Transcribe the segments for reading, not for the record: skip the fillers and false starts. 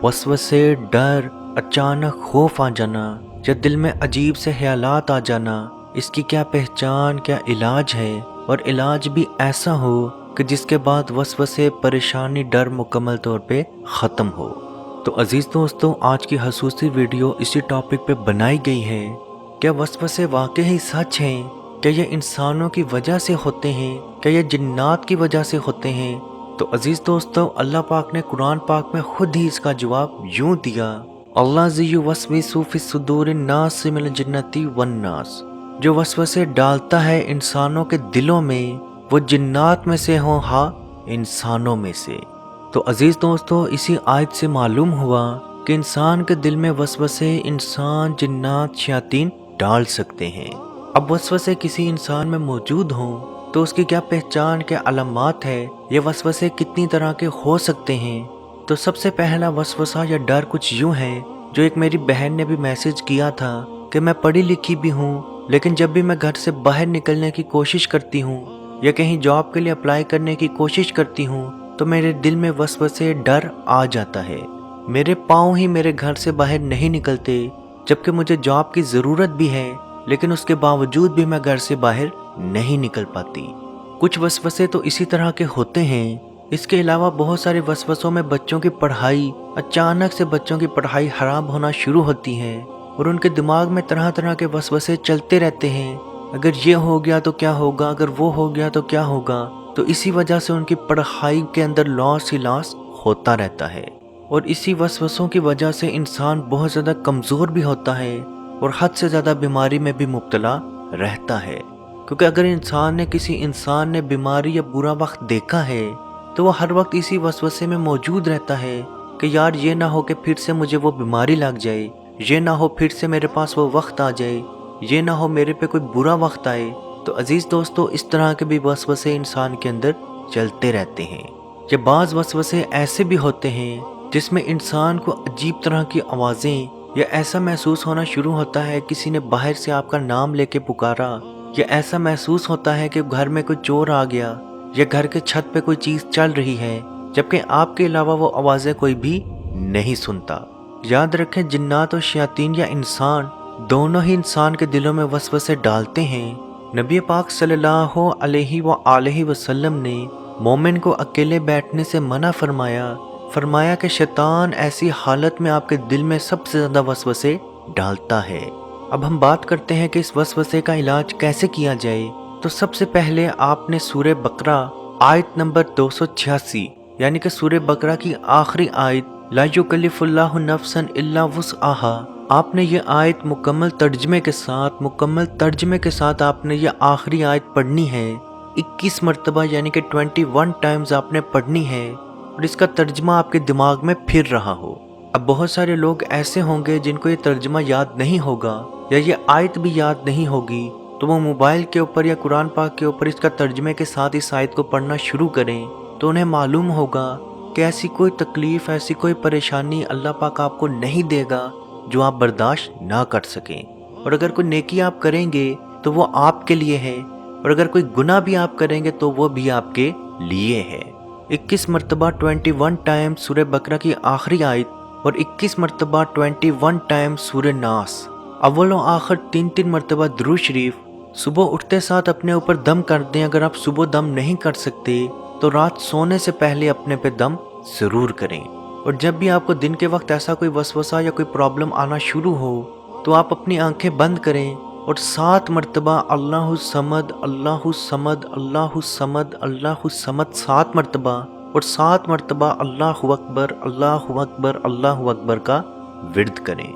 वसवसे, डर, अचानक खौफ आ जाना या दिल में अजीब से ख्यालात आ जाना, इसकी क्या पहचान, क्या इलाज है? और इलाज भी ऐसा हो कि जिसके बाद वसवसे, परेशानी, डर मुकम्मल तौर पे ख़त्म हो। तो अजीज़ दोस्तों, आज की हसूसी वीडियो इसी टॉपिक पे बनाई गई है। क्या वसवसे वाकई ही सच हैं? क्या ये इंसानों की वजह से होते हैं? क्या ये जिन्नात की वजह से होते हैं? तो अजीज दोस्तों, अल्लाह पाक ने कुरान पाक में खुद ही इसका जवाब यूं दिया, अल्लाज़ी युवस्विसु फी सुदूरिन नास मिनल जिन्नति वन नास। जो वसवसे डालता है इंसानों के दिलों में, वो जिन्नात में से हो, हाँ इंसानों में से। तो अजीज दोस्तों, इसी आयत से मालूम हुआ कि इंसान के दिल में वसवसे इंसान, जिन्नात, शयातीन डाल सकते हैं। अब वसवसे किसी इंसान में मौजूद हों तो उसकी क्या पहचान, क्या अलामात है, ये वसवसे कितनी तरह के हो सकते हैं। तो सबसे पहला वसवसा या डर कुछ यूं है, जो एक मेरी बहन ने भी मैसेज किया था कि मैं पढ़ी लिखी भी हूँ, लेकिन जब भी मैं घर से बाहर निकलने की कोशिश करती हूँ या कहीं जॉब के लिए अप्लाई करने की कोशिश करती हूँ तो मेरे दिल में वसवसे, डर आ जाता है। मेरे पाँव ही मेरे घर से बाहर नहीं निकलते, जबकि मुझे जॉब की ज़रूरत भी है, लेकिन उसके बावजूद भी मैं घर से बाहर नहीं निकल पाती। कुछ वसवसे तो इसी तरह के होते हैं। इसके अलावा बहुत सारे वसवसों में बच्चों की पढ़ाई, अचानक से बच्चों की पढ़ाई खराब होना शुरू होती है और उनके दिमाग में तरह तरह के वसवसे चलते रहते हैं। अगर ये हो गया तो क्या होगा, अगर वो हो गया तो क्या होगा। तो इसी वजह से उनकी पढ़ाई के अंदर लॉस ही लॉस होता रहता है और इसी वसवसों की वजह से इंसान बहुत ज़्यादा कमज़ोर भी होता है और हद से ज़्यादा बीमारी में भी मुब्तला रहता है। क्योंकि अगर किसी इंसान ने बीमारी या बुरा वक्त देखा है तो वो हर वक्त इसी वसवसे में मौजूद रहता है कि यार ये ना हो कि फिर से मुझे वो बीमारी लग जाए, ये ना हो फिर से मेरे पास वो वक्त आ जाए, ये ना हो मेरे पे कोई बुरा वक्त आए। तो अजीज़ दोस्तों, इस तरह के भी वसवसे इंसान के अंदर चलते रहते हैं। ये बाज़ वसवसे ऐसे भी होते हैं जिसमें इंसान को अजीब तरह की आवाज़ें या ऐसा महसूस होना शुरू होता है किसी ने बाहर से आपका नाम लेके पुकारा, या ऐसा महसूस होता है कि घर में कोई चोर आ गया या घर के छत पे कोई चीज़ चल रही है, जबकि आपके अलावा वो आवाज़ें कोई भी नहीं सुनता। याद रखें, जिन्नात और शयातीन या इंसान दोनों ही इंसान के दिलों में वसवसे डालते हैं। नबी पाक सल्लल्लाहु अलैहि वसल्लम ने मोमिन को अकेले बैठने से मना फरमाया कि शैतान ऐसी हालत में आपके दिल में सबसे ज़्यादा वसवसे डालता है। अब हम बात करते हैं कि इस वसवसे का इलाज कैसे किया जाए। तो सबसे पहले आपने सूरह बकरा आयत नंबर 286 यानी कि सूरह बकरा की आखिरी आयत, ला युकल्लिफुल्लाहु नफ्सन इल्ला वुस्अहा, आपने ये आयत मुकम्मल तर्जमे के साथ आपने ये आखिरी आयत पढ़नी है। 21 मरतबा यानी कि 21 टाइम्स आपने पढ़नी है और इसका तर्जमा आपके दिमाग में फिर रहा हो। अब बहुत सारे लोग ऐसे होंगे जिनको ये तर्जमा याद नहीं होगा या ये आयत भी याद नहीं होगी, तो वो मोबाइल के ऊपर या कुरान पाक के ऊपर इसका तर्जमे के साथ इस आयत को पढ़ना शुरू करें, तो उन्हें मालूम होगा कि ऐसी कोई तकलीफ़, ऐसी कोई परेशानी अल्लाह पाक आपको नहीं देगा जो आप बर्दाश्त ना कर सकें। और अगर कोई नेकी आप करेंगे तो वो आपके लिए है, और अगर कोई गुनाह भी आप करेंगे तो वो भी आपके लिए है। 21 मरतबा 21 टाइम सूरह बकरा की आखिरी आयत और 21 मरतबा 21 टाइम सूरह नास। अव्वल और आखिर 3 मरतबा दुरूद शरीफ। सुबह उठते साथ अपने ऊपर दम कर दें। अगर आप सुबह दम नहीं कर सकते तो रात सोने से पहले अपने पे दम ज़रूर करें। और जब भी आपको दिन के वक्त ऐसा कोई वसवसा या कोई प्रॉब्लम आना शुरू हो तो आप अपनी आंखें बंद करें और 7 मरतबा अल्लाहु समद अल्लाहु समद अल्लाहु समद अल्लाहु समद 7 मरतबा और 7 मरतबा अल्लाहु अकबर अल्लाहु अकबर अल्लाहु अकबर का विर्द करें।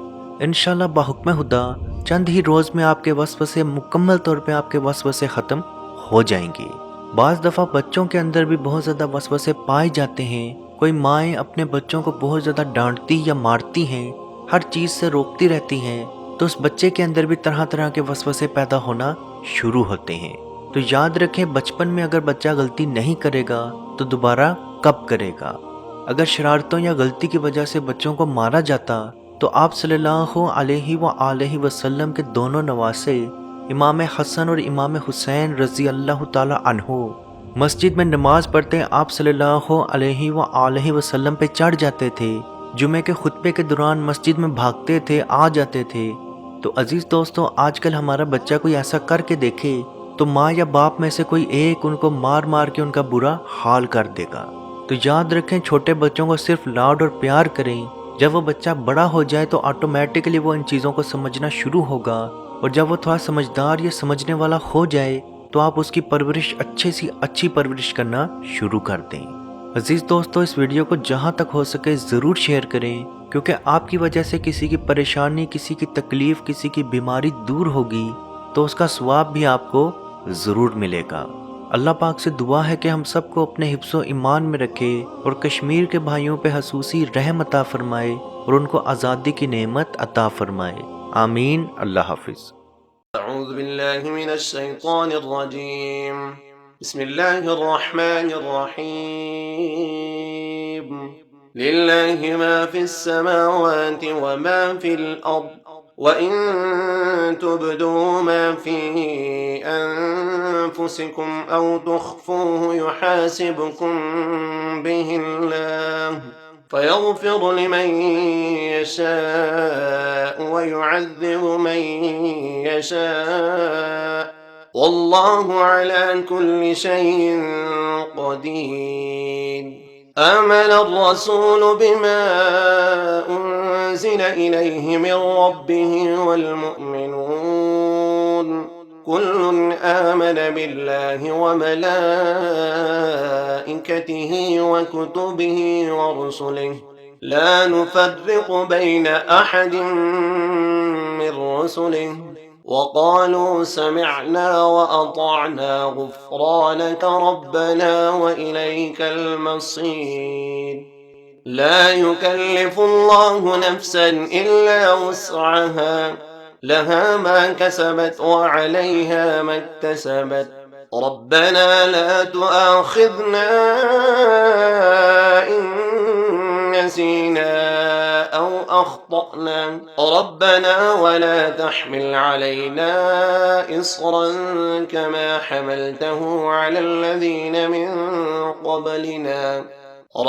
इंशाल्लाह बाहुक्म खुदा चंद ही रोज़ में आपके वसवसे मुकम्मल तौर पे आपके वसवसे ख़त्म हो जाएंगे। बाज़ दफ़ा बच्चों के अंदर भी बहुत ज़्यादा वसवसे पाए जाते हैं। कोई माएँ अपने बच्चों को बहुत ज़्यादा डांटती या मारती हैं, हर चीज़ से रोकती रहती हैं, तो उस बच्चे के अंदर भी तरह तरह के वसवसे पैदा होना शुरू होते हैं। तो याद रखें, बचपन में अगर बच्चा गलती नहीं करेगा तो दोबारा कब करेगा। अगर शरारतों या गलती की वजह से बच्चों को मारा जाता तो आप सल्लल्लाहु अलैहि वसल्लम के दोनों नवासे इमाम हसन और इमाम हुसैन रज़ी अल्लाह ताला अन्हो मस्जिद में नमाज पढ़ते आप सल्लल्लाहु अलैहि वसल्लम पे चढ़ जाते थे। جمعے کے خطبے کے دوران مسجد میں بھاگتے تھے، آ جاتے تھے۔ تو عزیز دوستو، آج کل ہمارا بچہ کوئی ایسا کر کے دیکھے تو ماں یا باپ میں سے کوئی ایک ان کو مار مار کے ان کا برا حال کر دے گا۔ تو یاد رکھیں، چھوٹے بچوں کو صرف لاڈ اور پیار کریں۔ جب وہ بچہ بڑا ہو جائے تو آٹومیٹکلی وہ ان چیزوں کو سمجھنا شروع ہوگا، اور جب وہ تھوڑا سمجھدار یا سمجھنے والا ہو جائے تو آپ اس کی پرورش اچھی پرورش کرنا شروع کر دیں۔ عزیز دوستو، اس ویڈیو کو جہاں تک ہو سکے ضرور شیئر کریں، کیونکہ آپ کی وجہ سے کسی کی پریشانی، کسی کی تکلیف، کسی کی بیماری دور ہوگی تو اس کا ثواب بھی آپ کو ضرور ملے گا۔ اللہ پاک سے دعا ہے کہ ہم سب کو اپنے حفظ و ایمان میں رکھے اور کشمیر کے بھائیوں پہ خصوصی رحم عطا فرمائے اور ان کو آزادی کی نعمت عطا فرمائے۔ آمین۔ اللہ حافظ۔ اعوذ باللہ من الشیطان الرجیم، بسم اللہ الرحمن الرحیم۔ للہ ما فی السماوات وما فی الارض وَإِن تُبْدُوا مَا فِي أَنفُسِكُمْ أَوْ تُخْفُوهُ يُحَاسِبْكُم بِهِ اللَّهُ فَيَغْفِرُ لِمَن يَشَاءُ وَيُعَذِّبُ مَن يَشَاءُ وَاللَّهُ عَلَى كُلِّ شَيْءٍ قَدِيرٌ۔ آمن الرسول بما أنزل إليه من ربه والمؤمنون كل آمن بالله وملائكته وكتبه ورسله لا نفرق بين أحد من رسله وقالوا سمعنا وأطعنا غفرانك ربنا وإليك المصير۔ لا يكلف الله نفسا إلا وسعها، لها ما كسبت وعليها ما اكتسبت، ربنا لا تؤاخذنا إن نسينا أو أخطأنا، ربنا ولا تحمل علينا إصرا كما حملته على الذين من قبلنا،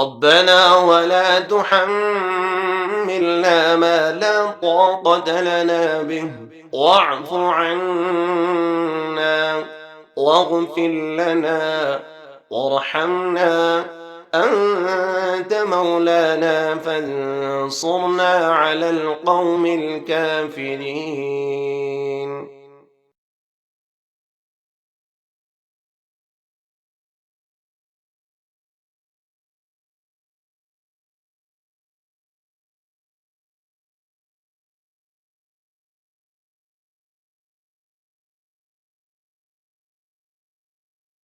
ربنا ولا تحملنا ما لا طاقة لنا به، واعف عنا واغفر لنا وارحمنا، أنت مولانا فانصرنا على القوم الكافرين۔